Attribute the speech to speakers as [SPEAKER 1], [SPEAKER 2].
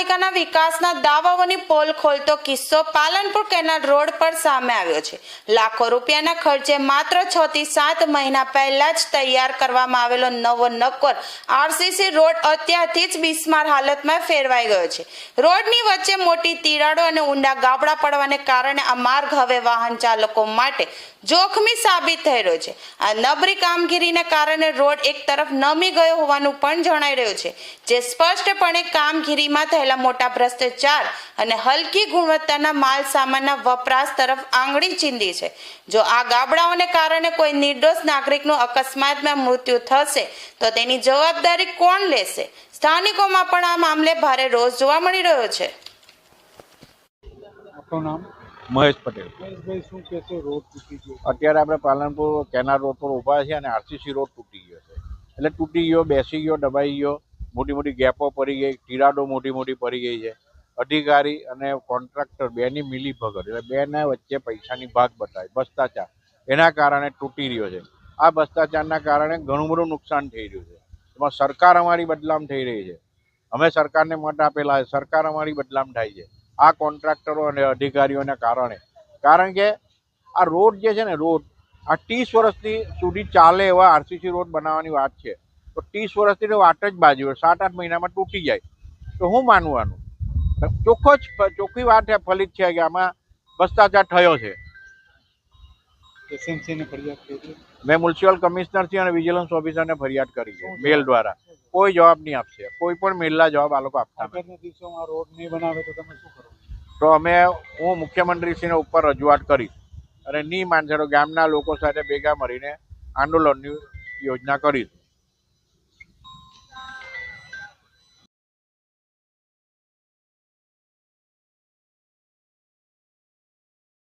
[SPEAKER 1] નગરપાલિકાના વિકાસના દાવાઓની પોલ ખોલતો કિસ્સો પાલનપુર કેનાલ રોડ પર સામે આવ્યો છે। લાખો રૂપિયાના ખર્ચે માત્ર 6 થી 7 મહિના પહેલા જ તૈયાર કરવામાં આવેલો નવો નક્કોર આરસીસી રોડ અત્યારથી જ બિસ્માર હાલતમાં ફેરવાઈ ગયો છે। રોડની વચ્ચે મોટી તિરાડો અને ઊંડા ગાબડા પડવાને કારણે આ માર્ગ હવે વાહન ચાલકો માટે જોખમી સાબિત થઈ રહ્યો છે। આ નબળી કામગીરીને કારણે રોડ એક તરફ નમી ગયો હોવાનું પણ જણાઈ રહ્યું છે, જે સ્પષ્ટપણે કામગીરીમાં થયેલા મોટા ભ્રષ્ટાચાર અને હલકી ગુણવત્તાના માલ સામાનના વપરાશ તરફ આંગળી ચીંધી છે। જો આ ગાબડાઓને કારણે કોઈ નિર્દોષ નાગરિકનું અકસ્માતમાં મૃત્યુ થશે તો તેની જવાબદારી કોણ લેશે? સ્થાનિકોમાં પણ આ મામલે ભારે રોષ જોવા મળી રહ્યો છે।
[SPEAKER 2] आपका नाम?
[SPEAKER 3] મહેશ પટેલ।
[SPEAKER 2] મહેશભાઈ, શું કહેશો? રોડ તૂટી ગયો,
[SPEAKER 3] અત્યારે આપણે પાલનપુર કેનાલ રોડ પર ઊભા છીએ અને આરસીસી રોડ તૂટી ગયો છે। એટલે તૂટી ગયો, બેસી ગયો, દબાઈ ગયો, મોટી મોટી ગેપો પડી ગઈ, તિરાડો મોટી મોટી પડી ગઈ છે। અધિકારી અને કોન્ટ્રાક્ટર બેની મિલીભગત, એટલે બેના વચ્ચે પૈસાની ભાગ બતાવી, ભ્રષ્ટાચાર, એના કારણે તૂટી રહ્યો છે। આ ભ્રષ્ટાચારના કારણે ઘણું બધું નુકસાન થઈ રહ્યું છે। એમાં સરકાર અમારી બદનામ થઈ રહી છે। અમે સરકારને મત આપેલા છે, સરકાર અમારી બદનામ થાય છે આ કોન્ટ્રાક્ટરો અને અધિકારીઓના કારણે। કારણ કે આ રોડ જે છે ને, રોડ આ 30 વર્ષથી સુધી ચાલે એવા આરસીસી રોડ બનાવવાની વાત છે, તો 30 વર્ષથી તો વાત જ બાજુ હોય, 7-8 મહિનામાં તૂટી જાય તો હું માનવાનું? ચોખ્ખી વાત ફલિત છે કે આમાં ભ્રષ્ટાચાર થયો છે।
[SPEAKER 2] એસએમસીને ફરિયાદ કરી?
[SPEAKER 3] મેં મ્યુનિસિપલ કમિશનરથી અને વિજિલન્સ ઓફિસરને ફરિયાદ કરી છે મેલ દ્વારા। કોઈ જવાબ નહીં આપશે, કોઈ પણ મેલના જવાબ આ લોકો આપતા નથી।
[SPEAKER 2] આગળના દિવસોમાં રોડ નહીં બનાવે તો તમે શું કરો?
[SPEAKER 3] તો હું મુખ્યમંત્રીશ્રીને ઉપર રજૂઆત કરીશ અને નહીં માનશે તો ગામના લોકો સાથે ભેગા મળીને આંદોલનની યોજના કરીશ।